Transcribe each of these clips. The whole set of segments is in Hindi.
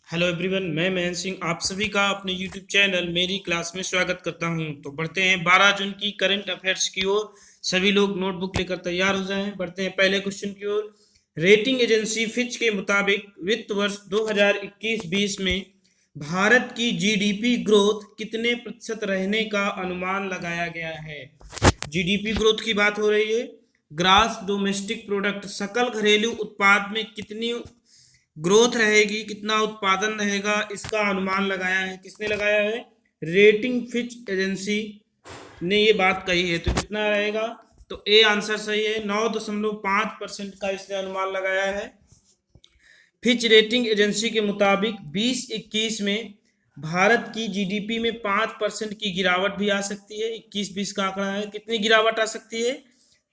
हेलो एवरीवन, मैं महेंद्र सिंह आप सभी का अपने यूट्यूब चैनल मेरी क्लास में स्वागत करता हूं। तो बढ़ते हैं 12 जून की करंट अफेयर्स की ओर। सभी लोग नोटबुक लेकर तैयार हो जाएं। बढ़ते हैं पहले क्वेश्चन की ओर। रेटिंग एजेंसी फिच के मुताबिक वित्त वर्ष 2021-20 में भारत की जीडीपी ग्रोथ कितने प्रतिशत रहने का अनुमान लगाया गया है। जीडीपी ग्रोथ की बात हो रही है। ग्रास डोमेस्टिक प्रोडक्ट, सकल घरेलू उत्पाद में कितनी ग्रोथ रहेगी, कितना उत्पादन रहेगा, इसका अनुमान लगाया है। किसने लगाया है? रेटिंग फिच एजेंसी ने ये बात कही है। तो कितना रहेगा? तो ए आंसर सही है। 9.5% का इसने अनुमान लगाया है। फिच रेटिंग एजेंसी के मुताबिक 2021 में भारत की जीडीपी में 5% की गिरावट भी आ सकती है। 21-20 का आंकड़ा है। कितनी गिरावट आ सकती है?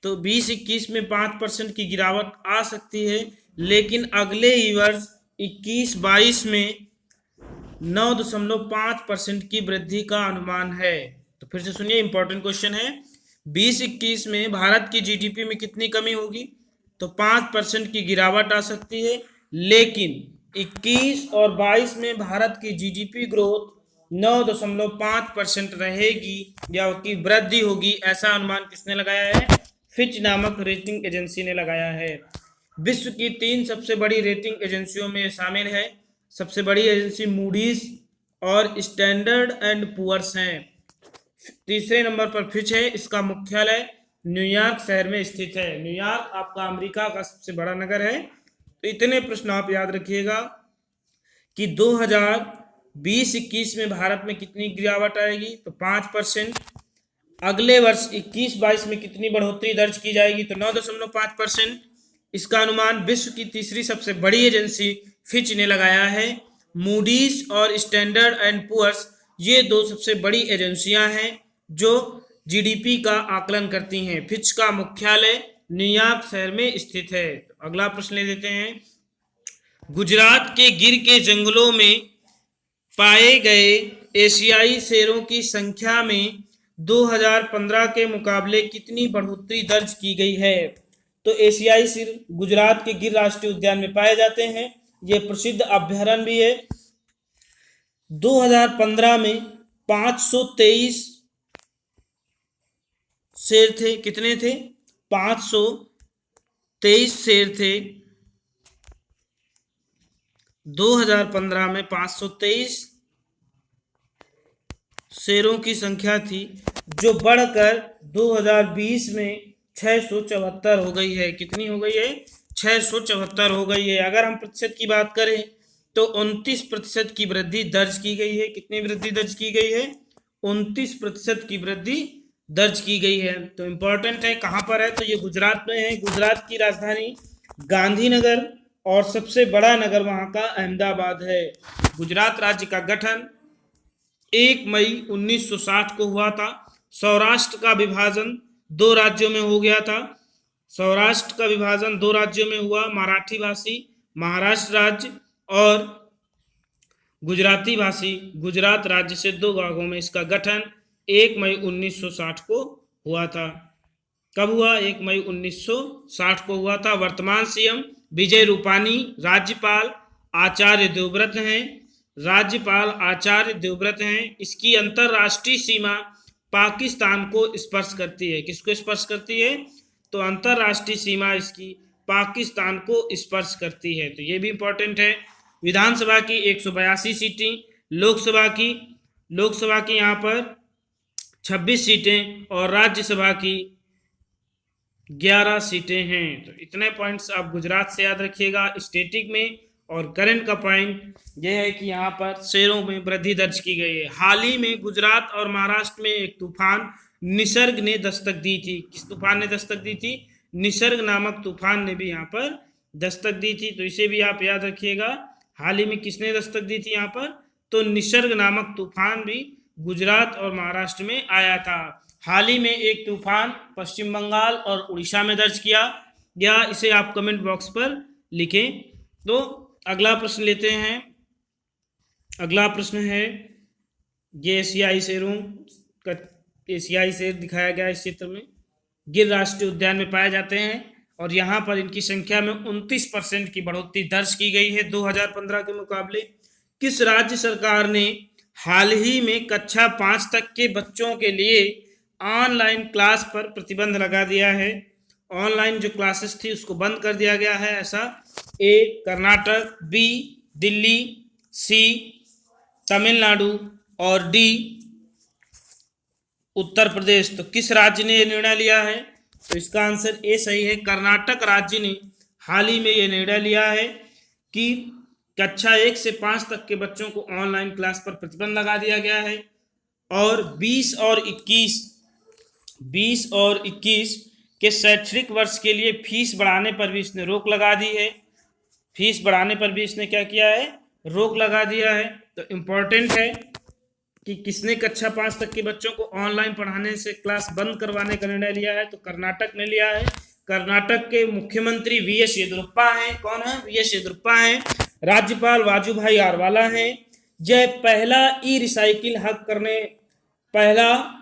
तो 20-21 में 5% की गिरावट आ सकती है, लेकिन अगले ही वर्ष 21-22 में 9.5% की वृद्धि का अनुमान है। तो फिर से सुनिए, इंपॉर्टेंट क्वेश्चन है। 20-21 में भारत की जीडीपी में कितनी कमी होगी? तो 5% की गिरावट आ सकती है, लेकिन 21 और 22 में भारत की जीडीपी ग्रोथ 9.5% रहेगी या उसकी वृद्धि होगी। ऐसा अनुमान किसने लगाया है? फिच नामक रेटिंग एजेंसी ने लगाया है। विश्व की 3 सबसे बड़ी रेटिंग एजेंसियों में शामिल है। सबसे बड़ी एजेंसी मूडीज और स्टैंडर्ड एंड पुअर्स हैं। तीसरे नंबर पर फिच है। इसका मुख्यालय न्यूयॉर्क शहर में स्थित है। न्यूयॉर्क आपका अमेरिका का सबसे बड़ा नगर है। तो इतने प्रश्न आप याद रखिएगा कि 2020-21 में भारत में कितनी गिरावट आएगी? तो 5%। अगले वर्ष 21-22 में कितनी बढ़ोतरी दर्ज की जाएगी? तो 9.5%। इसका अनुमान विश्व की तीसरी सबसे बड़ी एजेंसी फिच ने लगाया है। मूडीज और स्टैंडर्ड एंड पुअर्स ये दो सबसे बड़ी एजेंसियां हैं जो जीडीपी का आकलन करती हैं। फिच का मुख्यालय न्यूयॉर्क शहर में स्थित है। अगला प्रश्न ले लेते हैं। गुजरात के गिर के जंगलों में पाए गए एशियाई शेरों की संख्या में 2015 के मुकाबले कितनी बढ़ोतरी दर्ज की गई है? तो एशियाई शेर गुजरात के गिर राष्ट्रीय उद्यान में पाए जाते हैं। यह प्रसिद्ध अभ्यारण्य भी है। 2015 में 523 शेर थे। कितने थे? 523 शेर थे। 2015 में 523 शेरों की संख्या थी, जो बढ़कर 2020 में 674 हो गई है। कितनी हो गई है? 674 हो गई है। अगर हम प्रतिशत की बात करें तो 29% की वृद्धि दर्ज की गई है। कितनी वृद्धि दर्ज की गई है? 29% की वृद्धि दर्ज की गई है। तो इंपॉर्टेंट है। कहाँ पर है? तो ये गुजरात में है। गुजरात की राजधानी गांधीनगर और सबसे बड़ा नगर वहां का अहमदाबाद है। गुजरात राज्य का गठन 1 मई 1960 को हुआ था। सौराष्ट्र का विभाजन 2 राज्यों में हो गया था। सौराष्ट्र का विभाजन 2 राज्यों में हुआ, मराठी भाषी महाराष्ट्र राज्य और गुजराती भाषी गुजरात राज्य से 2 भागों में इसका गठन 1 मई 1960 को हुआ था। कब हुआ? 1 मई 1960 को हुआ था। वर्तमान सीएम विजय रूपानी, राज्यपाल आचार्य देवव्रत हैं। राज्यपाल आचार्य देवव्रत हैं। इसकी अंतरराष्ट्रीय सीमा पाकिस्तान को स्पर्श करती है। किसको स्पर्श करती है? तो अंतरराष्ट्रीय सीमा इसकी पाकिस्तान को स्पर्श करती है। तो ये भी इंपॉर्टेंट है। विधानसभा की 182 सीटें, लोकसभा की यहाँ पर 26 सीटें और राज्यसभा की 11 सीटें हैं। तो इतने पॉइंट्स आप गुजरात से याद रखिएगा स्टैटिक में। और करंट का पॉइंट यह है कि यहाँ पर शेरों में वृद्धि दर्ज की गई है। हाल ही में गुजरात और महाराष्ट्र में एक तूफान निसर्ग ने दस्तक दी थी। किस तूफान ने दस्तक दी थी? निसर्ग नामक तूफान ने भी यहाँ पर दस्तक दी थी। तो इसे भी आप याद रखिएगा। हाल ही में किसने दस्तक दी थी यहाँ पर? तो निसर्ग नामक तूफान भी गुजरात और महाराष्ट्र में आया था। हाल ही में एक तूफान पश्चिम बंगाल और उड़ीसा में दर्ज किया गया। इसे आप कमेंट बॉक्स पर लिखें। तो अगला प्रश्न लेते हैं। अगला प्रश्न है, ये एशियाई शेरों का एशियाई शेर दिखाया गया इस चित्र में। गिर राष्ट्रीय उद्यान में पाए जाते हैं और यहाँ पर इनकी संख्या में 29% की बढ़ोतरी दर्ज की गई है 2015 के मुकाबले। किस राज्य सरकार ने हाल ही में कक्षा 5 तक के बच्चों के लिए ऑनलाइन क्लास पर प्रतिबंध लगा दिया है? ऑनलाइन जो क्लासेस थी उसको बंद कर दिया गया है। ऐसा ए कर्नाटक, बी दिल्ली, सी तमिलनाडु और डी उत्तर प्रदेश। तो किस राज्य ने यह निर्णय लिया है? तो इसका आंसर ए सही है। कर्नाटक राज्य ने हाल ही में यह निर्णय लिया है कि कक्षा 1 से 5 तक के बच्चों को ऑनलाइन क्लास पर प्रतिबंध लगा दिया गया है। और 20 और 21 के शैक्षणिक वर्ष के लिए फीस बढ़ाने पर भी इसने रोक लगा दी है। फीस बढ़ाने पर भी इसने क्या किया है? रोक लगा दिया है। तो इम्पोर्टेंट है कि किसने कक्षा 5 तक के बच्चों को ऑनलाइन पढ़ाने से क्लास बंद करवाने का निर्णय लिया है? तो कर्नाटक ने लिया है। कर्नाटक के मुख्यमंत्री वी.एस. येदियुरप्पा हैं। कौन है? वी.एस. येदियुरप्पा हैं। राज्यपाल वाजूभाई आरवाला हैं। पहला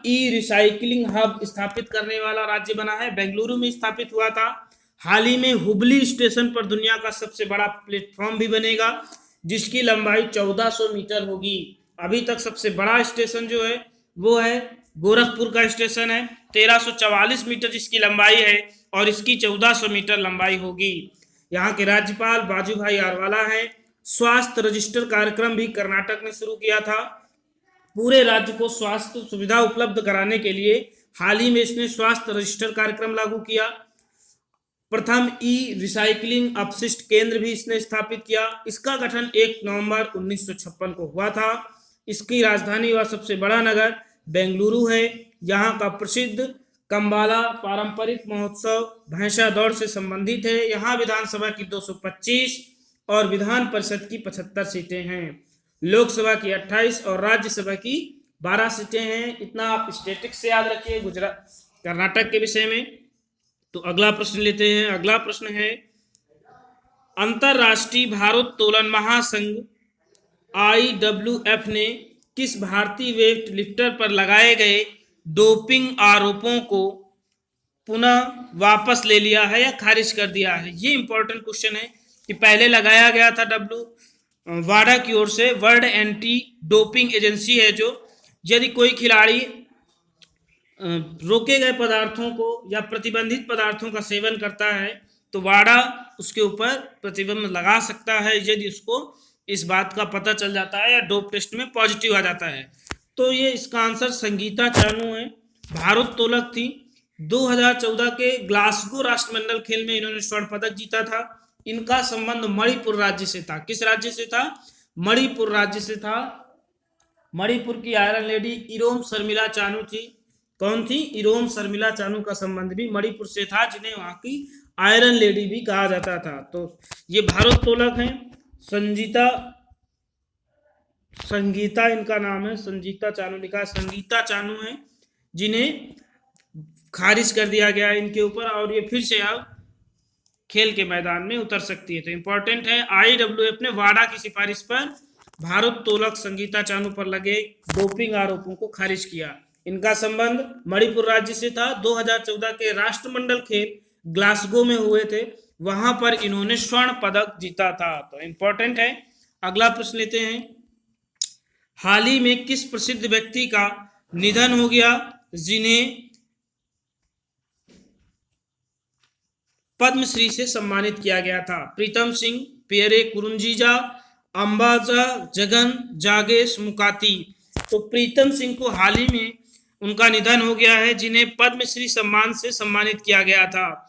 ई रिसाइकलिंग हब स्थापित करने वाला राज्य बना है। बेंगलुरु में स्थापित हुआ था। हाल ही में हुबली स्टेशन पर दुनिया का सबसे बड़ा प्लेटफॉर्म भी बनेगा, जिसकी लंबाई 1400 मीटर होगी। अभी तक सबसे बड़ा स्टेशन जो है वो है गोरखपुर का स्टेशन है। 1344 मीटर इसकी लंबाई है और इसकी 1400 मीटर लंबाई होगी। यहाँ के राज्यपाल वाजूभाई आरवाला हैं। स्वास्थ्य रजिस्टर कार्यक्रम भी कर्नाटक ने शुरू किया था। पूरे राज्य को स्वास्थ्य सुविधा उपलब्ध कराने के लिए हाल ही में इसने स्वास्थ्य रजिस्टर कार्यक्रम लागू किया। प्रथम ई रिसाइकलिंग अपशिष्ट केंद्र भी इसने स्थापित किया। इसका गठन 1 नवंबर 1956 को हुआ था। इसकी राजधानी व सबसे बड़ा नगर बेंगलुरु है। यहाँ का प्रसिद्ध कंबाला पारंपरिक महोत्सव भैंसा दौड़ से संबंधित है। यहाँ विधानसभा की 225 और विधान परिषद की 75 सीटें हैं। लोकसभा की 28 और राज्यसभा की 12 सीटें हैं। इतना आप स्टैटिस्टिक्स से याद रखिए कर्नाटक के विषय में। तो अगला प्रश्न लेते हैं। अगला प्रश्न है, अंतरराष्ट्रीय भारोत्तोलन महासंघ IWF ने किस भारतीय वेट लिफ्टर पर लगाए गए डोपिंग आरोपों को पुनः वापस ले लिया है या खारिज कर दिया है? ये इंपॉर्टेंट क्वेश्चन है कि पहले लगाया गया था वाडा की ओर से, वर्ल्ड एंटी डोपिंग एजेंसी है जो, यदि कोई खिलाड़ी रोके गए पदार्थों को या प्रतिबंधित पदार्थों का सेवन करता है तो वाडा उसके ऊपर प्रतिबंध लगा सकता है यदि उसको इस बात का पता चल जाता है या डोप टेस्ट में पॉजिटिव आ जाता है। तो ये इसका आंसर संगीता चानू है। भारोत्तोलक थी। 2014 के ग्लासगो राष्ट्रमंडल खेल में इन्होंने स्वर्ण पदक जीता था। इनका संबंध मणिपुर राज्य से था। किस राज्य से था? मणिपुर राज्य से था। मणिपुर की आयरन लेडी इरोम शर्मिला चानू थी। कौन थी? इरोम शर्मिला चानू का संबंध भी मणिपुर से था, जिन्हें वहां की आयरन लेडी भी कहा जाता था। तो ये भारोत्तोलक हैं। संगीता इनका नाम है, संगीता चानू लिखा है। संगीता चानू है जिन्हें खारिज कर दिया गया इनके ऊपर, और ये फिर से अब खेल के मैदान में उतर सकती है। तो इंपॉर्टेंट है, IWF ने वाडा की सिफारिश पर भारोत्तोलक संगीता चानू पर लगे डोपिंग आरोपों को खारिज किया। इनका संबंध मणिपुर राज्य से था। 2014 के राष्ट्रमंडल खेल ग्लासगो में हुए थे, वहां पर इन्होंने स्वर्ण पदक जीता था। तो इंपॉर्टेंट है। अगला प्रश्न लेते हैं। हाल ही में किस प्रसिद्ध व्यक्ति का निधन हो गया जिन्हें पद्मश्री से सम्मानित किया गया था? प्रीतम सिंह, पियरे कुरुंजीजा, अंबाजा जगन, जागेश मुकाती। तो प्रीतम सिंह को हाल ही में उनका निधन हो गया है, जिन्हें पद्मश्री सम्मान से सम्मानित किया गया था।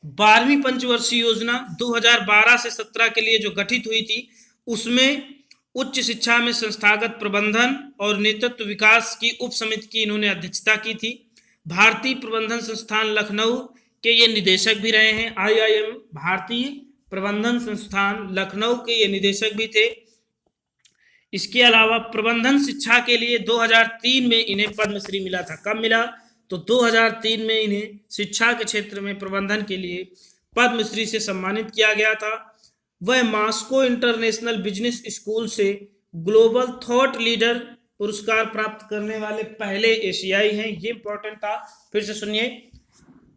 12वीं पंचवर्षीय योजना 2012 से 17 के लिए जो गठित हुई थी, उसमें उच्च शिक्षा में संस्थागत प्रबंधन और नेतृत्व विकास की उप समिति की इन्होंने अध्यक्षता की थी। भारतीय प्रबंधन संस्थान लखनऊ के ये निदेशक भी रहे हैं। IIM भारतीय प्रबंधन संस्थान लखनऊ के ये निदेशक भी थे। इसके अलावा प्रबंधन शिक्षा के लिए 2003 में इन्हें पद्मश्री मिला था। कब मिला? तो 2003 में इन्हें शिक्षा के क्षेत्र में प्रबंधन के लिए पद्मश्री से सम्मानित किया गया था। वह मॉस्को इंटरनेशनल बिजनेस स्कूल से ग्लोबल थॉट लीडर पुरस्कार प्राप्त करने वाले पहले एशियाई हैं। ये इंपॉर्टेंट था, फिर से सुनिए।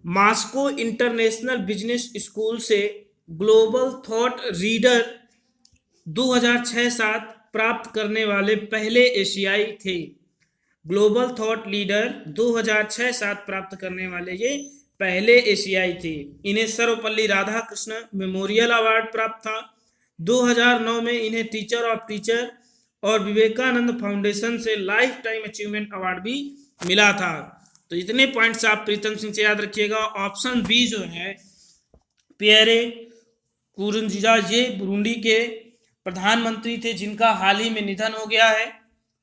मॉस्को इंटरनेशनल बिजनेस स्कूल से ग्लोबल थॉट लीडर 2006-7 प्राप्त करने वाले पहले एशियाई थे। ग्लोबल थॉट लीडर 2006-7 प्राप्त करने वाले ये पहले एशियाई थे। इन्हें सर्वपल्ली राधाकृष्ण मेमोरियल अवार्ड प्राप्त था। 2009 में इन्हें टीचर ऑफ टीचर और विवेकानंद फाउंडेशन से लाइफ टाइम अचीवमेंट अवार्ड भी मिला था। तो इतने पॉइंट्स आप प्रीतम सिंह से याद रखिएगा। ऑप्शन बी जो है पियरे नकुरुंजिजा, ये बुरुंडी के प्रधानमंत्री थे जिनका हाल ही में निधन हो गया है।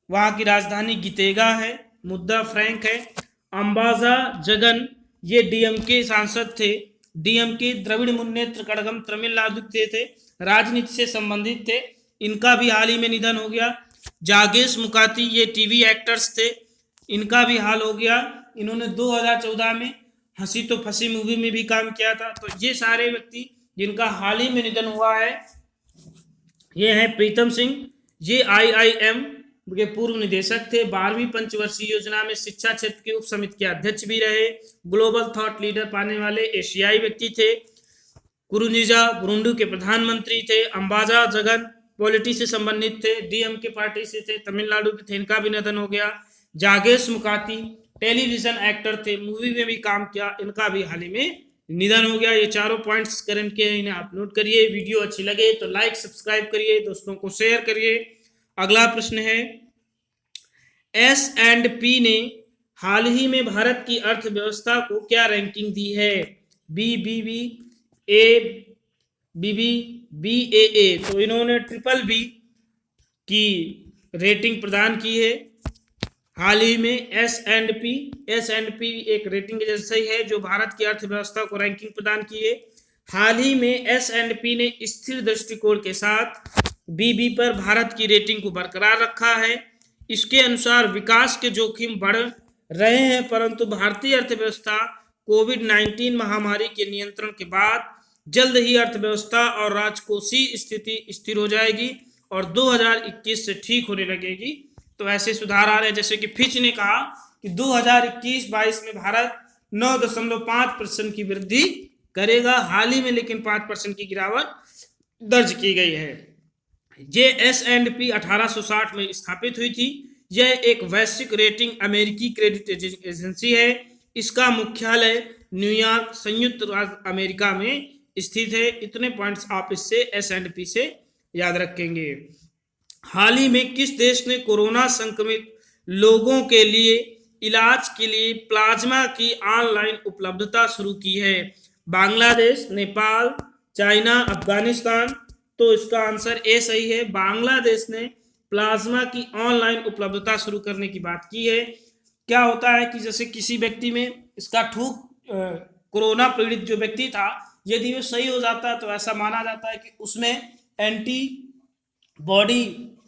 वहां की राजधानी गितेगा है। मुद्दा फ्रैंक है। अंबाजा जगन, ये डीएमके सांसद थे। डीएमके द्रविड़ मुन्नेत्र कड़गम तमिलनाडु के थे, राजनीति से संबंधित थे। इनका भी हाल ही में निधन हो गया। जागेश मुकाती, ये टीवी एक्टर्स थे, इनका भी हाल हो गया। इन्होंने 2014 में हंसी तो फंसी मूवी में भी काम किया था। तो ये सारे व्यक्ति जिनका हाल ही में निधन हुआ है ये हैं प्रीतम सिंह। ये IIM के पूर्व निदेशक थे। 12वीं पंचवर्षीय योजना में शिक्षा क्षेत्र के उप समिति के अध्यक्ष भी रहे। ग्लोबल थॉट लीडर पाने वाले एशियाई व्यक्ति थे। नकुरुंजिजा बुरुंडी के प्रधानमंत्री थे। अंबाजा जगन पॉलिटी से संबंधित थे, डीएमके पार्टी से थे, तमिलनाडु के थे, इनका भी निधन हो गया। जागेश मुकाती टेलीविजन एक्टर थे, मूवी में भी काम किया, इनका भी हाल ही में निधन हो गया। ये चारों पॉइंट्स करंट के हैं, इन्हें आप नोट करिए। वीडियो अच्छी लगे तो लाइक सब्सक्राइब करिए, दोस्तों को शेयर करिए। अगला प्रश्न है, S&P ने हाल ही में भारत की अर्थव्यवस्था को क्या रैंकिंग दी है? BBB, ABB, BAA। तो इन्होंने BBB की रेटिंग प्रदान की है हाल ही में। S&P एक रेटिंग एजेंसी है जो भारत की अर्थव्यवस्था को रैंकिंग प्रदान की है। हाल ही में S&P ने स्थिर दृष्टिकोण के साथ BB पर भारत की रेटिंग को बरकरार रखा है। इसके अनुसार विकास के जोखिम बढ़ रहे हैं, परंतु भारतीय अर्थव्यवस्था कोविड-19 महामारी के नियंत्रण के बाद जल्द ही अर्थव्यवस्था और राजकोषीय स्थिति स्थिर हो जाएगी और 2021 से ठीक होने लगेगी। तो ऐसे सुधार आ रहे हैं, जैसे कि फिच ने कहा कि 2021-22 में भारत 9.5% की वृद्धि करेगा। हाल ही में लेकिन 5% की गिरावट दर्ज की गई है। ये S&P 1860 में स्थापित हुई थी। यह एक वैश्विक रेटिंग अमेरिकी क्रेडिट एजेंसी है। इसका मुख्यालय न्यूयॉर्क संयुक्त राज्य अमेरिका में स्थित है। इतने पॉइंट्स आप इससे S&P से याद रखेंगे। हाल ही में किस देश ने कोरोना संक्रमित लोगों के लिए इलाज के लिए प्लाज्मा की ऑनलाइन उपलब्धता शुरू की है? बांग्लादेश, नेपाल, चाइना, अफगानिस्तान। तो इसका आंसर ए सही है। बांग्लादेश ने प्लाज्मा की ऑनलाइन उपलब्धता शुरू करने की बात की है। क्या होता है कि जैसे किसी व्यक्ति में इसका कोरोना पीड़ित जो व्यक्ति था, यदि वो सही हो जाता है तो ऐसा माना जाता है कि उसमें एंटीबॉडी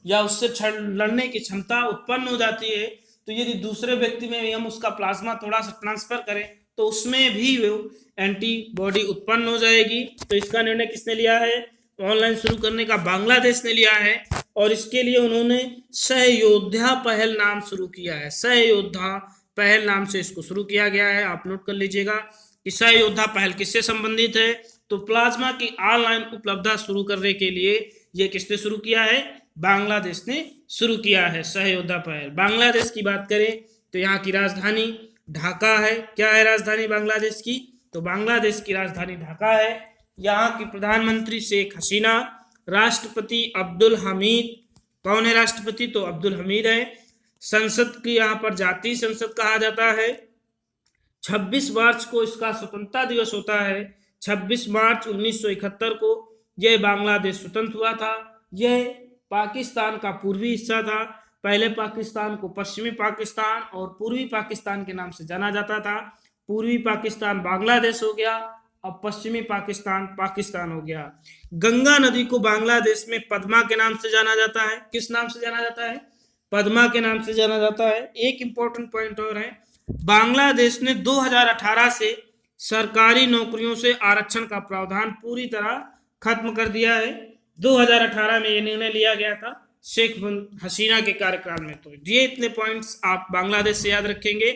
या उससे लड़ने की क्षमता उत्पन्न हो जाती है। तो यदि दूसरे व्यक्ति में हम उसका प्लाज्मा थोड़ा सा ट्रांसफर करें तो उसमें भी वो एंटीबॉडी उत्पन्न हो जाएगी। तो इसका निर्णय किसने लिया है? ऑनलाइन शुरू करने का बांग्लादेश ने लिया है और इसके लिए उन्होंने सहयोद्धा पहल नाम शुरू किया है। सहयोद्धा पहल नाम से इसको शुरू किया गया है, आप नोट कर लीजिएगा कि सहयोद्धा पहल किससे संबंधित है। तो प्लाज्मा की ऑनलाइन उपलब्धता शुरू करने के लिए ये किसने शुरू किया है? बांग्लादेश ने शुरू किया है सहयोद्धा पहल। बांग्लादेश की बात करें तो यहाँ की राजधानी ढाका है। क्या है राजधानी बांग्लादेश की? तो बांग्लादेश की राजधानी ढाका है। यहाँ की प्रधानमंत्री शेख हसीना, राष्ट्रपति अब्दुल हमीद। कौन है राष्ट्रपति? तो अब्दुल हमीद है। संसद की यहाँ पर जातीय संसद कहा जाता है। 26 मार्च को इसका स्वतंत्रता दिवस होता है। 26 मार्च 1971 को यह बांग्लादेश स्वतंत्र हुआ था। यह पाकिस्तान का पूर्वी हिस्सा था। पहले पाकिस्तान को पश्चिमी पाकिस्तान और पूर्वी पाकिस्तान के नाम से जाना जाता था। पूर्वी पाकिस्तान बांग्लादेश हो गया, अब पश्चिमी पाकिस्तान पाकिस्तान हो गया। गंगा नदी को बांग्लादेश में पद्मा के नाम से जाना जाता है। किस नाम से जाना जाता है? पद्मा के नाम से जाना जाता है। एक इंपॉर्टेंट पॉइंट और है, बांग्लादेश ने 2018 से सरकारी नौकरियों से आरक्षण का प्रावधान पूरी तरह खत्म कर दिया है। 2018 में ये निर्णय लिया गया था शेख हसीना के कार्यकाल में। तो ये इतने पॉइंट्स आप बांग्लादेश से याद रखेंगे।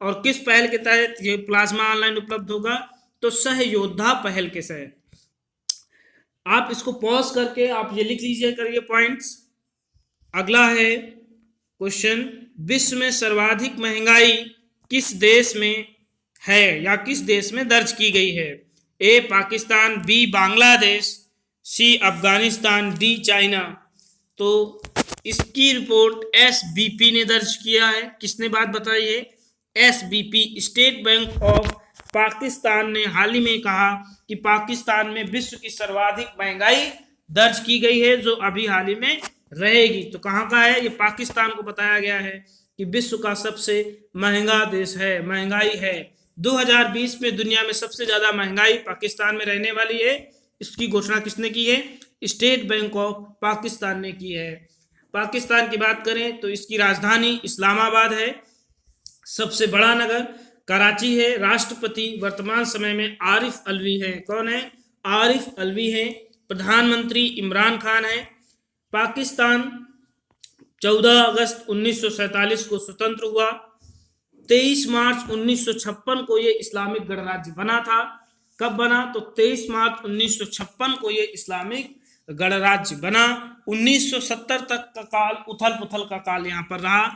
और किस पहल के तहत ये प्लाज्मा ऑनलाइन उपलब्ध होगा? तो सहयोद्धा पहल के तहत। आप इसको पॉज करके आप ये लिख लीजिए करिए पॉइंट्स। अगला है क्वेश्चन, विश्व में सर्वाधिक महंगाई किस देश में है या किस देश में दर्ज की गई है? ए पाकिस्तान, बी बांग्लादेश, सी अफगानिस्तान, डी चाइना। तो इसकी रिपोर्ट एसबीपी ने दर्ज किया है। किसने बात बताई है? SBP, state bank of Pakistan ने हाल ही में कहा कि पाकिस्तान में विश्व की सर्वाधिक महंगाई दर्ज की गई है, जो अभी हाल ही में रहेगी। तो कहाँ का है? ये पाकिस्तान को बताया गया है कि विश्व का सबसे महंगा देश है, महंगाई है। 2020 में दुनिया में सबसे ज्यादा महंगाई पाकिस्तान में रहने वाली है। इसकी घोषणा किसने की है? स्टेट बैंक ऑफ पाकिस्तान ने की है। पाकिस्तान की बात करें तो इसकी राजधानी इस्लामाबाद है। सबसे बड़ा नगर कराची है। राष्ट्रपति वर्तमान समय में आरिफ अलवी है। कौन है? आरिफ अलवी है। प्रधानमंत्री इमरान खान है। पाकिस्तान 14 अगस्त 1947 को स्वतंत्र हुआ। 23 मार्च 1956 को ये इस्लामिक गणराज्य बना था। कब बना? तो 23 मार्च 1956 को ये इस्लामिक गणराज्य बना। 1970 तक का काल उथल पुथल का काल यहाँ पर रहा।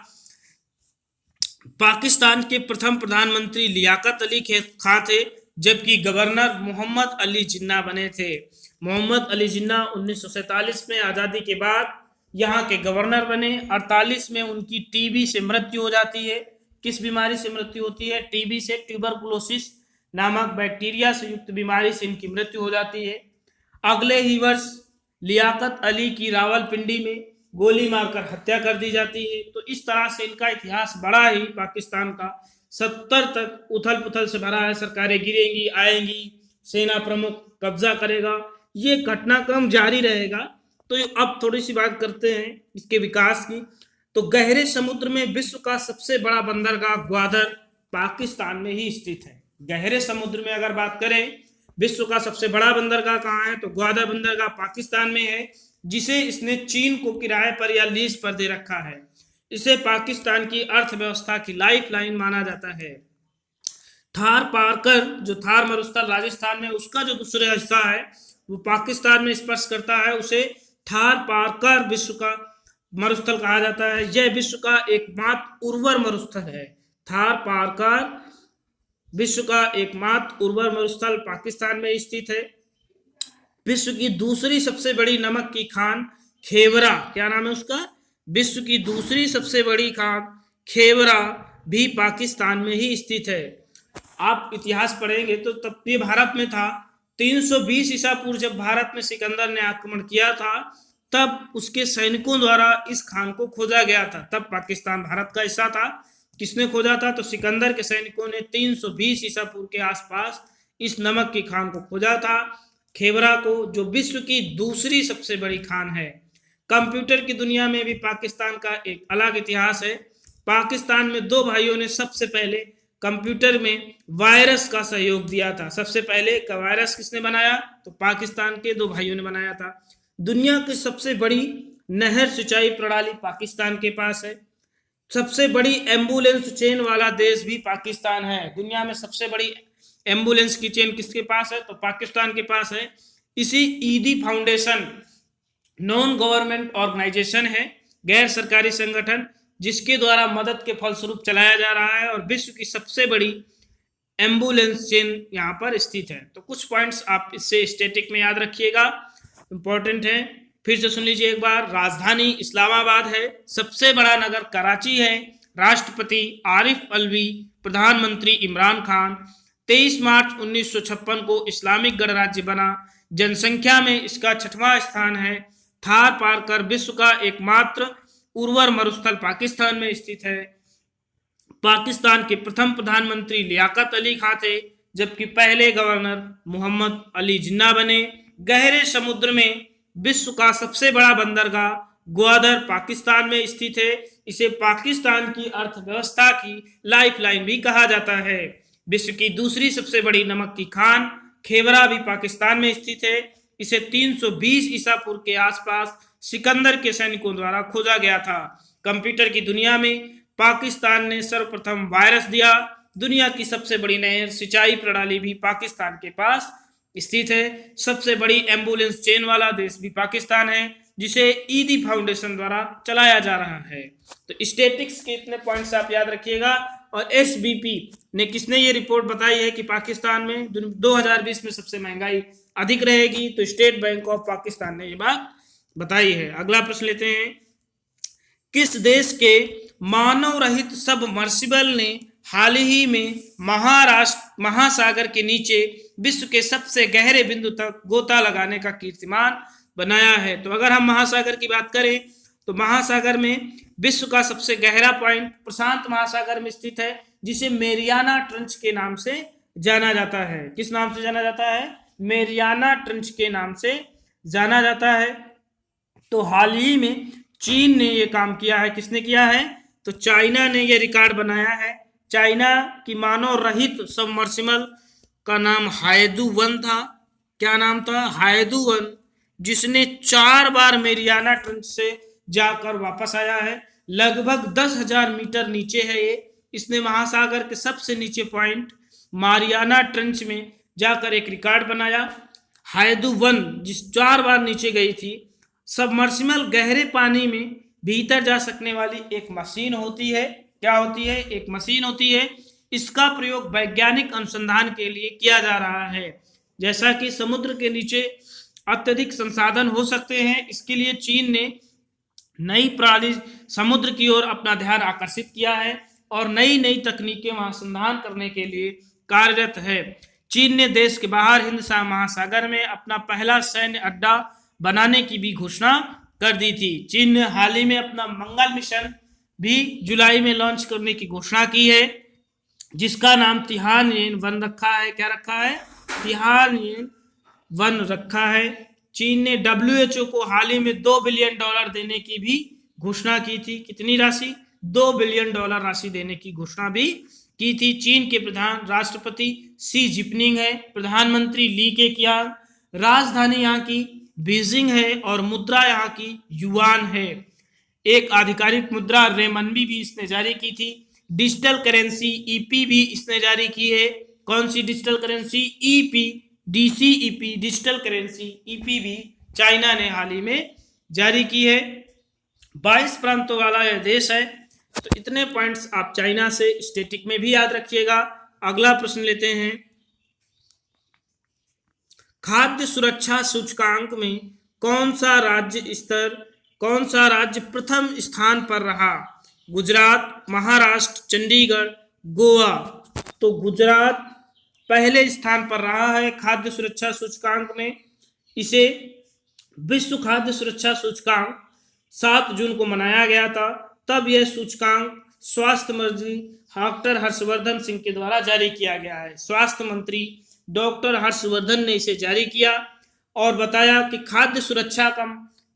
पाकिस्तान के प्रथम प्रधानमंत्री लियाकत अली खां थे, जबकि गवर्नर मोहम्मद अली जिन्ना बने थे। मोहम्मद अली जिन्ना 1947 में आज़ादी के बाद यहाँ के गवर्नर बने। 48 में उनकी टीबी से मृत्यु हो जाती है। किस बीमारी से मृत्यु होती है? टीबी से, ट्यूबरकुलोसिस नामक बैक्टीरिया से युक्त बीमारी से इनकी मृत्यु हो जाती है। अगले ही वर्ष लियाकत अली की रावलपिंडी में गोली मारकर हत्या कर दी जाती है। तो इस तरह से इनका इतिहास बड़ा ही पाकिस्तान का 70 तक उथल पुथल से भरा है। सरकारें गिरेंगी, आएंगी, सेना प्रमुख कब्जा करेगा, ये घटनाक्रम जारी रहेगा। तो अब थोड़ी सी बात करते हैं इसके विकास की। तो गहरे समुद्र में विश्व का सबसे बड़ा बंदरगाह ग्वादर पाकिस्तान में ही स्थित है। गहरे समुद्र में अगर बात करें विश्व का सबसे बड़ा बंदरगाह कहाँ है? तो ग्वादर बंदरगाह पाकिस्तान में है, जिसे इसने चीन को किराए पर या लीज पर दे रखा है। इसे पाकिस्तान की अर्थव्यवस्था की लाइफलाइन माना जाता है। थार पारकर, जो थार मरुस्थल राजस्थान में, उसका जो दूसरा हिस्सा है वो पाकिस्तान में स्पर्श करता है, उसे थार पारकर विश्व का मरुस्थल कहा जाता है। यह विश्व का एकमात्र उर्वर मरुस्थल है। थार पारकर विश्व का एकमात्र उर्वर मरुस्थल पाकिस्तान में स्थित है। विश्व की दूसरी सबसे बड़ी नमक की खान खेवरा, क्या नाम है उसका? विश्व की दूसरी सबसे बड़ी खान खेवरा भी पाकिस्तान में ही स्थित है। आप इतिहास पढ़ेंगे तो तब ये भारत में था। 320 ईसा पूर्व जब भारत में सिकंदर ने आक्रमण किया था, तब उसके सैनिकों द्वारा इस खान को खोजा गया था। तब पाकिस्तान भारत का हिस्सा था। किसने खोजा था? तो सिकंदर के सैनिकों ने 320 ईसा पूर्व के आसपास इस नमक की खान को खोजा था, खेवरा को, जो विश्व की दूसरी सबसे बड़ी खान है। कंप्यूटर की दुनिया में भी पाकिस्तान का एक अलग इतिहास है। पाकिस्तान में दो भाइयों ने सबसे पहले कंप्यूटर में वायरस का सहयोग दिया था। सबसे पहले का वायरस किसने बनाया? तो पाकिस्तान के दो भाइयों ने बनाया था। दुनिया की सबसे बड़ी नहर सिंचाई प्रणाली पाकिस्तान के पास है। सबसे बड़ी एम्बुलेंस चेन वाला देश भी पाकिस्तान है। दुनिया में सबसे बड़ी एम्बुलेंस की चेन किसके पास है? तो पाकिस्तान के पास है। इसी ईदी फाउंडेशन नॉन गवर्नमेंट ऑर्गेनाइजेशन है, गैर सरकारी संगठन, जिसके द्वारा मदद के फलस्वरूप चलाया जा रहा है और विश्व की सबसे बड़ी एम्बुलेंस चेन यहाँ पर स्थित है। तो कुछ पॉइंट्स आप इससे स्टैटिक में याद रखिएगा, इंपॉर्टेंट है। फिर से सुन लीजिए एक बार। राजधानी इस्लामाबाद है। सबसे बड़ा नगर कराची है। राष्ट्रपति आरिफ अलवी, प्रधानमंत्री इमरान खान। 23 मार्च 1956 को इस्लामिक गणराज्य बना। जनसंख्या में इसका 6वां स्थान है। थार पारकर विश्व का एकमात्र उर्वर मरुस्थल पाकिस्तान में स्थित है। पाकिस्तान के प्रथम प्रधानमंत्री लियाकत अली खां थे, जबकि पहले गवर्नर मोहम्मद अली जिन्ना बने। गहरे समुद्र में विश्व का सबसे बड़ा बंदरगाह ग्वादर पाकिस्तान में स्थित है। इसे पाकिस्तान की अर्थव्यवस्था की लाइफलाइन भी कहा जाता है। विश्व की दूसरी सबसे बड़ी नमक की खान खेवरा भी पाकिस्तान में स्थित है। इसे 320 ईसा पूर्व के आसपास सिकंदर के सैनिकों द्वारा खोजा गया था। कंप्यूटर की दुनिया में पाकिस्तान ने सर्वप्रथम वायरस दिया। दुनिया की सबसे बड़ी नहर सिंचाई प्रणाली भी पाकिस्तान के पास स्थित है। सबसे बड़ी एम्बुलेंस चेन वाला देश भी पाकिस्तान है, जिसे ईदी फाउंडेशन द्वारा चलाया जा रहा है। तो स्टैटिक्स के इतने पॉइंट्स आप याद रखिएगा। और एसबीपी ने किसने ये रिपोर्ट बताई है कि पाकिस्तान में 2020 में सबसे महंगाई अधिक रहेगी, तो स्टेट बैंक ऑफ पाकिस्तान ने ये बात बताई है। अगला प्रश्न लेते हैं, किस देश के मानव रहित सबमर्सिबल ने हाल ही में महासागर के नीचे विश्व के सबसे गहरे बिंदु तक गोता लगाने का कीर्तिमान बनाया है? तो अगर हम महासागर की बात करें तो महासागर में विश्व का सबसे गहरा पॉइंट प्रशांत महासागर में स्थित है, जिसे मेरियाना ट्रंच के नाम से जाना जाता है। किस नाम से जाना जाता है? मेरियाना ट्रंच के नाम से जाना जाता है। तो हाल ही में चीन ने ये काम किया है। किसने किया है? तो चाइना ने ये रिकॉर्ड बनाया है। चाइना की मानव रहित सबमर्सिबल का नाम हायदू 1 था। क्या नाम था? हायदू 1, जिसने 4 बार मेरियाना ट्रंच से जाकर वापस आया है। लगभग 10,000 मीटर नीचे है ये। इसने महासागर के सबसे नीचे पॉइंट मारियाना ट्रंच में जाकर एक रिकॉर्ड बनाया। हायदू 1 जिस 4 बार नीचे गई थी। सबमर्सिबल गहरे पानी में भीतर जा सकने वाली एक मशीन होती है। क्या होती है? एक मशीन होती है। इसका प्रयोग वैज्ञानिक अनुसंधान के लिए किया जा रहा है। जैसा कि समुद्र के नीचे अत्यधिक संसाधन हो सकते हैं, इसके लिए चीन ने नई प्रणाली समुद्र की ओर अपना ध्यान आकर्षित किया है और नई नई तकनीकें अनुसंधान करने के लिए कार्यरत है। चीन ने देश के बाहर हिंद महासागर में अपना पहला सैन्य अड्डा बनाने की भी घोषणा कर दी थी। चीन ने हाल ही में अपना मंगल मिशन भी जुलाई में लॉन्च करने की घोषणा की है, जिसका नाम तिहानयन-1 रखा है। क्या रखा है? तिहानयन-1 रखा है। चीन ने WHO को हाल ही में $2 बिलियन देने की भी घोषणा की थी। कितनी राशि? $2 बिलियन राशि देने की घोषणा भी की थी। चीन के प्रधान राष्ट्रपति शी जिनपिंग है, प्रधानमंत्री ली केकियांग, राजधानी यहाँ की बीजिंग है और मुद्रा यहाँ की युआन है। एक आधिकारिक मुद्रा रेमनबी भी इसने जारी की थी। डिजिटल करेंसी ईपी भी इसने जारी की है। कौन सी digital currency? EP, DCEP digital currency EP भी चाइना ने हाल ही में जारी की है। 22 प्रांतों वाला यह देश है। तो इतने पॉइंट्स आप चाइना से स्टैटिक में भी याद रखिएगा। अगला प्रश्न लेते हैं, खाद्य सुरक्षा सूचकांक में कौन सा राज्य प्रथम स्थान पर रहा? गुजरात, महाराष्ट्र, चंडीगढ़, गोवा। तो गुजरात पहले स्थान पर रहा है खाद्य सुरक्षा सूचकांक में। इसे विश्व खाद्य सुरक्षा सूचकांक 7 जून को मनाया गया था। तब यह सूचकांक स्वास्थ्य मंत्री डॉक्टर हर्षवर्धन सिंह के द्वारा जारी किया गया है। स्वास्थ्य मंत्री डॉक्टर हर्षवर्धन ने इसे जारी किया और बताया कि खाद्य सुरक्षा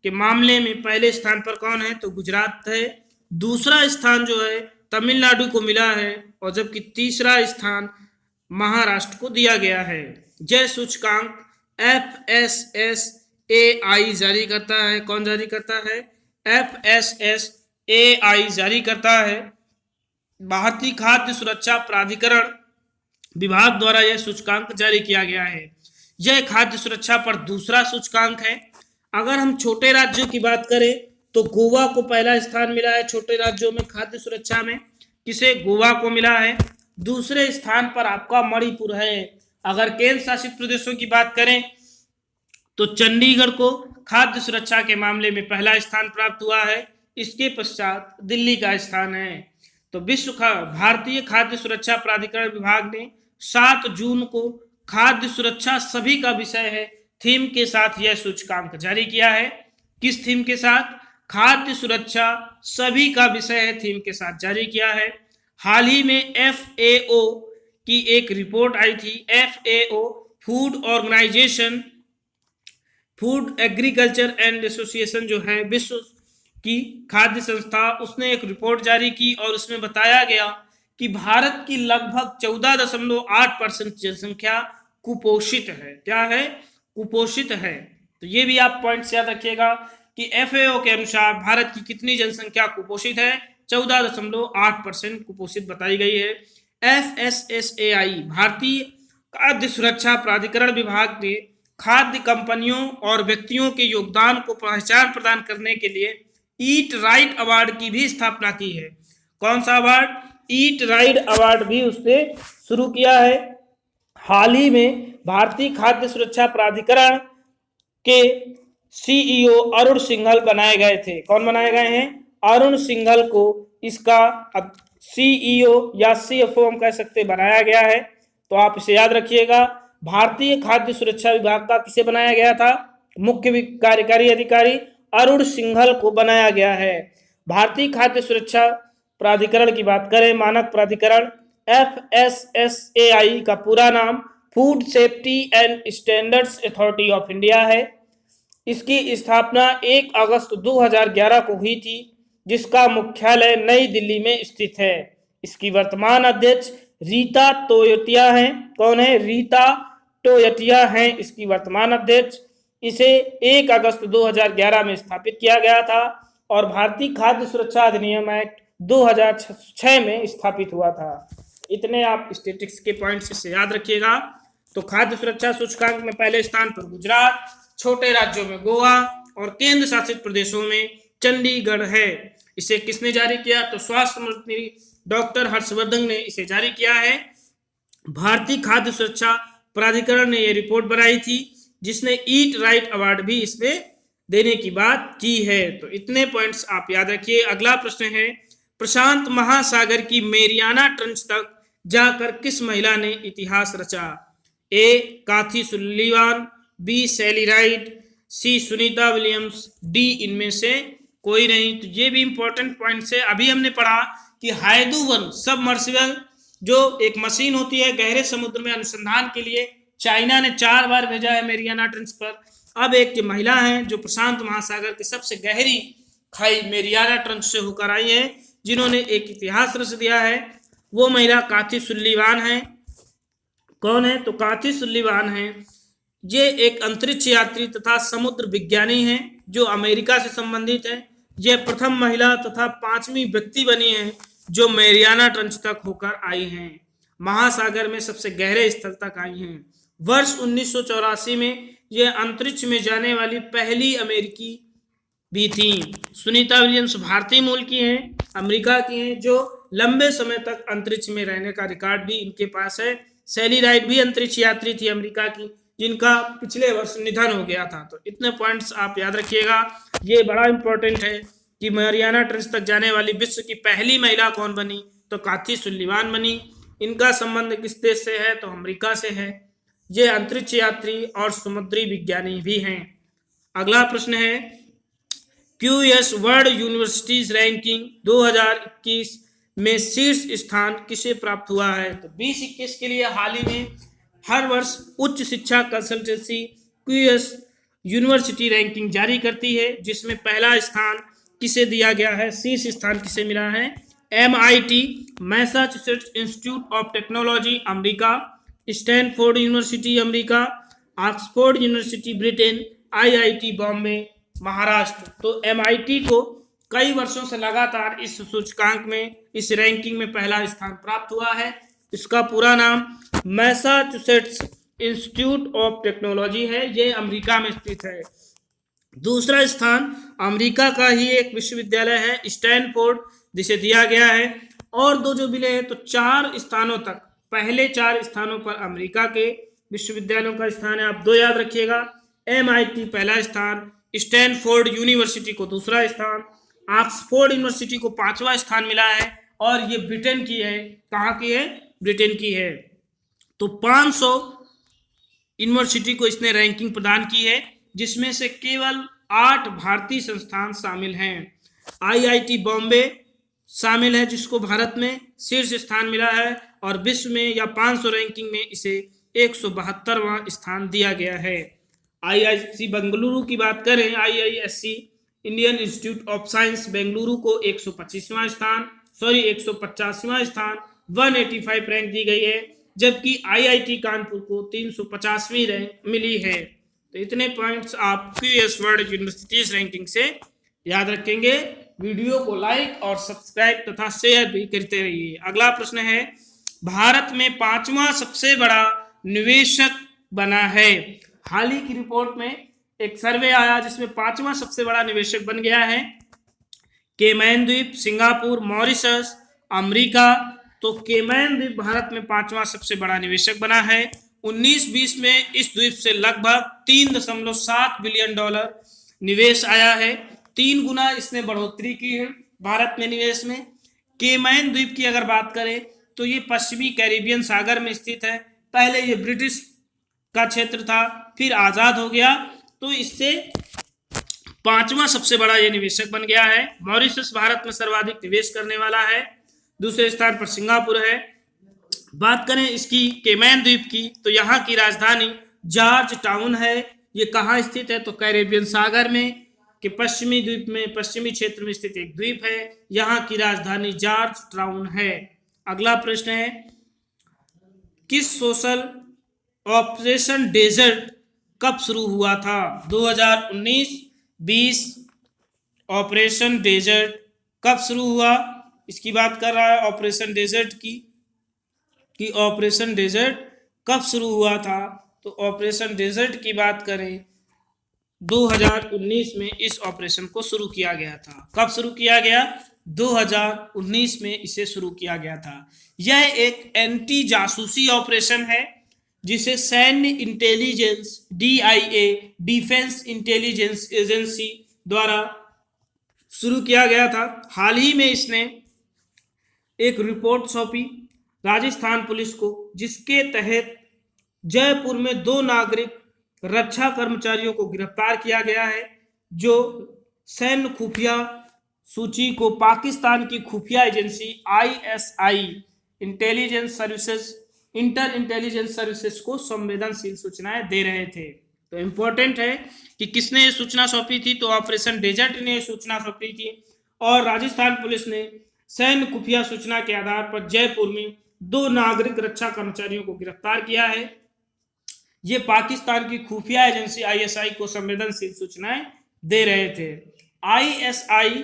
के मामले में पहले स्थान पर कौन है? तो गुजरात है। दूसरा स्थान जो है तमिलनाडु को मिला है और जबकि तीसरा स्थान महाराष्ट्र को दिया गया है। यह सूचकांक FSSAI जारी करता है। कौन जारी करता है? FSSAI जारी करता है। भारतीय खाद्य सुरक्षा प्राधिकरण विभाग द्वारा यह सूचकांक जारी किया गया है। यह खाद्य सुरक्षा पर दूसरा सूचकांक है। अगर हम छोटे राज्यों की बात करें तो गोवा को पहला स्थान मिला है छोटे राज्यों में खाद्य सुरक्षा में। किसे? गोवा को मिला है। दूसरे स्थान पर आपका मणिपुर है। अगर केंद्र शासित प्रदेशों की बात करें तो चंडीगढ़ को खाद्य सुरक्षा के मामले में पहला स्थान प्राप्त हुआ है। इसके पश्चात दिल्ली का स्थान है। तो भारतीय खाद्य सुरक्षा प्राधिकरण विभाग ने 7 जून को खाद्य सुरक्षा सभी का विषय है थीम के साथ यह सूचकांक जारी किया है। किस थीम के साथ? खाद्य सुरक्षा सभी का विषय है थीम के साथ जारी किया है। हाल ही में FAO की एक रिपोर्ट आई थी। FAO food agriculture and association जो है विश्व की खाद्य संस्था, उसने एक रिपोर्ट जारी की और उसमें बताया गया कि भारत की लगभग 14.8% जनसंख्या कुपोषित है। क्या है? कुपोषित है। तो ये भी आप पॉइंट्स याद रखिएगा कि FAO के अनुसार भारत की कितनी जनसंख्या कुपोषित है? 14.8% कुपोषित बताई गई है। FSSAI भारतीय खाद्य सुरक्षा प्राधिकरण विभाग ने खाद्य कंपनियों और व्यक्तियों के योगदान को पहचान प्रदान करने के लिए ईट राइट अवार्ड की भी स्थापना की है। कौन सा अवार्ड? ईट राइट अवार्ड भी उसने शुरू किया है। हाल ही में भारतीय खाद्य सुरक्षा प्राधिकरण के सीईओ अरुण सिंघल बनाए गए थे। कौन बनाए गए हैं? अरुण सिंघल को इसका सीईओ या सीएफओ हम कह सकते बनाया गया है। तो आप इसे याद रखिएगा। भारतीय खाद्य सुरक्षा विभाग का किसे बनाया गया था? मुख्य कार्यकारी अधिकारी अरुण सिंघल को बनाया गया है। भारतीय खाद्य सुरक्षा प्राधिकरण की बात करें, मानक प्राधिकरण FSSAI का पूरा नाम food safety and standards authority of India है। इसकी स्थापना 1 अगस्त 2011 को हुई थी, जिसका मुख्यालय नई दिल्ली में स्थित है। इसकी वर्तमान अध्यक्ष रीता टोयटिया हैं। कौन है? रीता टोयटिया हैं इसकी वर्तमान अध्यक्ष। इसे 1 अगस्त 2011 में स्थापित किया गया था और भारतीय खाद्य सुरक्षा अधिनियम एक्ट 2006 में स्थापित हुआ था। इतने आप स्टैटिस्टिक्स के पॉइंट्स से याद रखिएगा। तो खाद्य सुरक्षा सूचकांक में पहले स्थान पर गुजरात, छोटे राज्यों में गोवा और केंद्र शासित प्रदेशों में चंडीगढ़ है। इसे किसने जारी किया? तो स्वास्थ्य मंत्री डॉक्टर हर्षवर्धन ने इसे जारी किया है। भारतीय खाद्य सुरक्षा प्राधिकरण ने यह रिपोर्ट बनाई थी, जिसने ईट राइट अवार्ड भी इसमें देने की बात की है। तो इतने पॉइंट्स आप याद रखिए। अगला प्रश्न है, प्रशांत महासागर की मेरियाना ट्रेंच तक जाकर किस महिला ने इतिहास रचा? ए काथी सुल्लिवान, बी सैली राइट, सी सुनीता विलियम्स, डी इनमें से कोई नहीं। तो ये भी इंपॉर्टेंट पॉइंट्स है। अभी हमने पढ़ा कि हाइडू-1 सबमर्सिबल जो एक मशीन होती है गहरे समुद्र में अनुसंधान के लिए, चाइना ने 4 बार भेजा है मेरियाना ट्रेंच पर। अब एक महिला हैं जो प्रशांत महासागर की सबसे गहरी खाई मेरियाना ट्रेंच से होकर आई है, जिन्होंने एक इतिहास रच दिया है। वो महिला काथी सुल्लिवान है। कौन है? तो काथी सुल्लिवान है। ये एक अंतरिक्ष यात्री तथा समुद्र विज्ञानी हैं जो अमेरिका से संबंधित है। यह प्रथम महिला तथा 5वीं व्यक्ति बनी है जो मेरियाना ट्रेंच तक होकर आई हैं, महासागर में सबसे गहरे स्थल तक आई हैं। वर्ष 1984 में यह अंतरिक्ष में जाने वाली पहली अमेरिकी भी थी। सुनीता विलियम्स भारतीय मूल की हैं, अमेरिका की हैं, जो लंबे समय तक अंतरिक्ष में रहने का रिकॉर्ड भी इनके पास है। सैली राइट भी अंतरिक्ष यात्री थी अमेरिका की, जिनका पिछले वर्ष निधन हो गया था। तो इतने पॉइंट्स आप याद रखिएगा। ये बड़ा इंपॉर्टेंट है कि मेरियाना ट्रेंच तक जाने वाली विश्व की पहली महिला कौन बनी? तो काथी सुल्लिवान बनी। इनका संबंध किस देश से है? तो अमेरिका से है। ये अंतरिक्ष यात्री और समुद्री विज्ञानी भी हैं। अगला प्रश्न है, QS वर्ल्ड यूनिवर्सिटीज रैंकिंग 2021 में शीर्ष स्थान किसे प्राप्त हुआ है? तो 2021 के लिए हाल ही में हर वर्ष उच्च शिक्षा कंसल्टेंसी QS यूनिवर्सिटी रैंकिंग जारी करती है, जिसमें पहला स्थान किसे दिया गया है? शीर्ष स्थान किसे मिला है? MIT Massachusetts institute of technology America, Stanford university America, Oxford university Britain, IIT Bombay Maharashtra. तो MIT को कई वर्षों से लगातार इस सूचकांक में, इस रैंकिंग में पहला स्थान प्राप्त हुआ है। इसका पूरा नाम मैसाचुसेट्स इंस्टीट्यूट ऑफ टेक्नोलॉजी है। ये अमेरिका में स्थित है। दूसरा स्थान अमेरिका का ही एक विश्वविद्यालय है स्टैनफोर्ड, जिसे दिया गया है। और दो जो मिले हैं, तो 4 स्थानों तक, पहले 4 स्थानों पर अमेरिका के विश्वविद्यालयों का स्थान है। आप 2 याद रखिएगा, MIT पहला स्थान, स्टैनफोर्ड यूनिवर्सिटी को दूसरा स्थान, ऑक्सफोर्ड यूनिवर्सिटी को 5वां स्थान मिला है। और ये ब्रिटेन की है। कहाँ की है? ब्रिटेन की है। तो 500 यूनिवर्सिटी को इसने रैंकिंग प्रदान की है, जिसमें से केवल 8 भारतीय संस्थान शामिल हैं। IIT बॉम्बे शामिल है, जिसको भारत में शीर्ष स्थान मिला है, और विश्व में या 500 रैंकिंग में इसे 172वां स्थान दिया गया है। IISc बेंगलुरु की बात करें, IISc Indian institute of science Bengaluru को 125वां स्थान, 185वां स्थान, 185 रैंक दी गई है, जबकि IIT कानपुर को 350वीं रैंक मिली है। तो इतने पॉइंट्स आप QS वर्ल्ड यूनिवर्सिटीज रैंकिंग से याद रखेंगे। वीडियो को लाइक और सब्सक्राइब तथा शेयर भी करते रहिए। अगला प्रश्न है, भारत में 5वां सबसे बड़ा निवेशक बना है। हाल ही की रिपोर्ट में एक सर्वे आया जिसमें 5वां सबसे बड़ा निवेशक बन गया है केमैन द्वीप, सिंगापुर, मॉरिशस, अमेरिका। तो केमैन द्वीप भारत में 5वां सबसे बड़ा निवेशक बना है। 19-20 में इस द्वीप से लगभग $3.7 बिलियन निवेश आया है। 3 गुना इसने बढ़ोतरी की है भारत में निवेश में। केमैन द्वीप की अगर बात करें तो ये पश्चिमी कैरिबियन सागर में स्थित है। पहले ये ब्रिटिश का क्षेत्र था, फिर आजाद हो गया, तो इससे 5वां सबसे बड़ा ये निवेशक बन गया है। मॉरिशस भारत में सर्वाधिक निवेश करने वाला है। दूसरे स्थान पर सिंगापुर है। बात करें इसकी केमैन द्वीप की तो यहाँ की राजधानी जॉर्ज टाउन है। ये कहाँ स्थित है तो कैरेबियन सागर में के पश्चिमी द्वीप में, पश्चिमी क्षेत्र में स्थित एक द्वीप है। यहाँ की राजधानी जॉर्ज टाउन है। अगला प्रश्न है, किस सोशल ऑपरेशन डेजर्ट कब शुरू हुआ था? 2019-20 ऑपरेशन डेजर्ट कब शुरू हुआ, इसकी बात कर रहा है ऑपरेशन डेजर्ट की कि ऑपरेशन डेजर्ट कब शुरू हुआ था। तो ऑपरेशन डेजर्ट की बात करें 2019 में इस ऑपरेशन को शुरू किया गया था। कब शुरू किया गया? 2019 में इसे शुरू किया गया था। यह एक एंटी जासूसी ऑपरेशन है जिसे सैन्य intelligence DIA defence intelligence agency द्वारा शुरू किया गया था। हाल ही में इसने एक रिपोर्ट सौंपी राजस्थान पुलिस को, जिसके तहत जयपुर में 2 नागरिक रक्षा कर्मचारियों को गिरफ्तार किया गया है जो सैन्य खुफिया सूची को पाकिस्तान की खुफिया agency ISI inter intelligence services को संवेदनशील सूचनाएं दे रहे थे। तो इंपॉर्टेंट है कि किसने ये सूचना सौंपी थी, तो ऑपरेशन डेजर्ट ने सूचना सौंपी थी और राजस्थान पुलिस ने सैन्य खुफिया सूचना के आधार पर जयपुर में 2 नागरिक रक्षा कर्मचारियों को गिरफ्तार किया है। ये पाकिस्तान की खुफिया एजेंसी ISI को संवेदनशील सूचनाएं दे रहे थे। ISI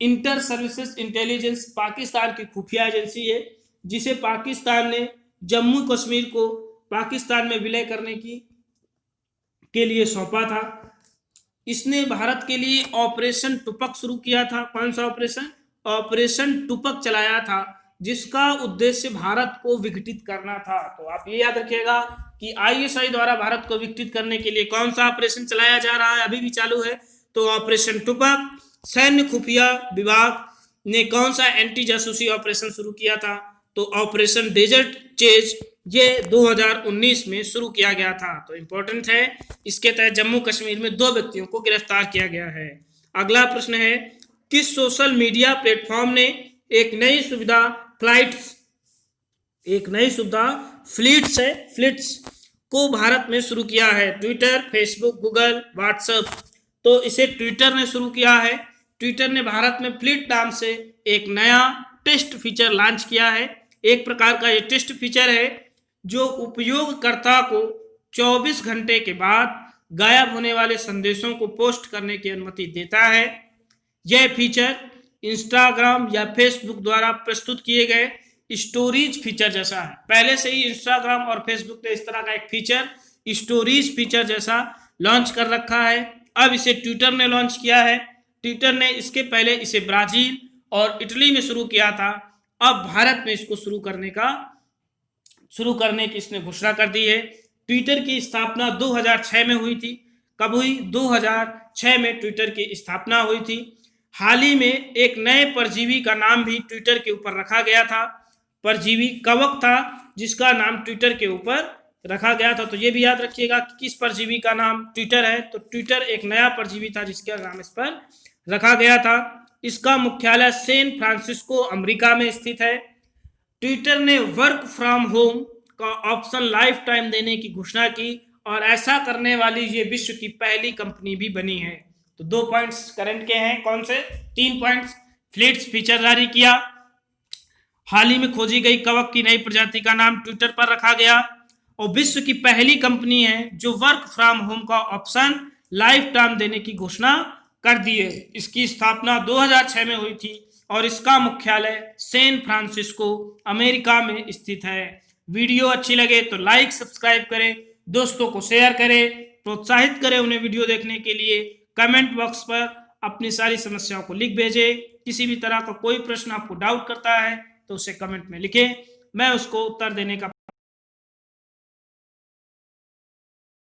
inter services intelligence Pakistan की खुफिया एजेंसी है जिसे पाकिस्तान ने जम्मू कश्मीर को पाकिस्तान में विलय करने के लिए सौंपा था। इसने भारत के लिए ऑपरेशन टुपक शुरू किया था। कौन सा ऑपरेशन? ऑपरेशन टुपक चलाया था जिसका उद्देश्य भारत को विघटित करना था। तो आप ये याद रखिएगा कि ISI द्वारा भारत को विघटित करने के लिए कौन सा ऑपरेशन चलाया जा रहा है, अभी भी चालू है, तो ऑपरेशन टुपक। सैन्य खुफिया विभाग ने कौन सा एंटी जासूसी ऑपरेशन शुरू किया था, तो ऑपरेशन डेजर्ट चेज, ये 2019 में शुरू किया गया था। तो इंपॉर्टेंट है, इसके तहत जम्मू कश्मीर में 2 व्यक्तियों को गिरफ्तार किया गया है। अगला प्रश्न है, किस सोशल मीडिया प्लेटफॉर्म ने एक नई सुविधा फ्लीट्स को भारत में शुरू किया है? Twitter, Facebook, Google, WhatsApp. तो इसे ट्विटर ने शुरू किया है। ट्विटर ने भारत में फ्लीट नाम से एक नया टेस्ट फीचर लॉन्च किया है। एक प्रकार का ये टेस्ट फीचर है जो उपयोगकर्ता को 24 घंटे के बाद गायब होने वाले संदेशों को पोस्ट करने की अनुमति देता है। यह फीचर इंस्टाग्राम या फेसबुक द्वारा प्रस्तुत किए गए स्टोरीज फीचर जैसा है। पहले से ही इंस्टाग्राम और फेसबुक ने इस तरह का एक फीचर स्टोरीज फीचर जैसा लॉन्च कर रखा है। अब इसे ट्विटर ने लॉन्च किया है। ट्विटर ने इसके पहले इसे ब्राजील और इटली में शुरू किया था। अब भारत में इसको शुरू करने की इसने घोषणा कर दी है। ट्विटर की स्थापना 2006 में हुई थी। कब हुई? 2006 में ट्विटर की स्थापना हुई थी। हाल ही में एक नए परजीवी का नाम भी ट्विटर के ऊपर रखा गया था। परजीवी कवक था जिसका नाम ट्विटर के ऊपर रखा गया था। तो ये भी याद रखिएगा कि किस परजीवी का नाम ट्विटर है, तो ट्विटर एक नया परजीवी था जिसका नाम इस पर रखा गया था। इसका मुख्यालय सैन फ्रांसिस्को अमेरिका में स्थित है। ट्विटर ने वर्क फ्रॉम होम का ऑप्शन लाइफ टाइम देने की घोषणा की और ऐसा करने वाली ये विश्व की पहली कंपनी भी बनी है। तो 2 पॉइंट्स करंट के हैं। कौन से? 3 पॉइंट्स। फ्लीट्स फीचर जारी किया, हाल ही में खोजी गई कवक की नई प्रजाति का नाम ट्विटर पर रखा गया और विश्व की पहली कंपनी है जो वर्क फ्रॉम होम का ऑप्शन लाइफ टाइम देने की घोषणा कर दी है। इसकी स्थापना 2006 में हुई थी और इसका मुख्यालय सैन फ्रांसिस्को अमेरिका में स्थित है। वीडियो अच्छी लगे तो लाइक सब्सक्राइब करें, दोस्तों को शेयर करें, प्रोत्साहित करें उन्हें वीडियो देखने के लिए। कमेंट बॉक्स पर अपनी सारी समस्याओं को लिख भेजें। किसी भी तरह का कोई प्रश्न आपको डाउट करता है तो उसे कमेंट में लिखें, मैं उसको उत्तर देने का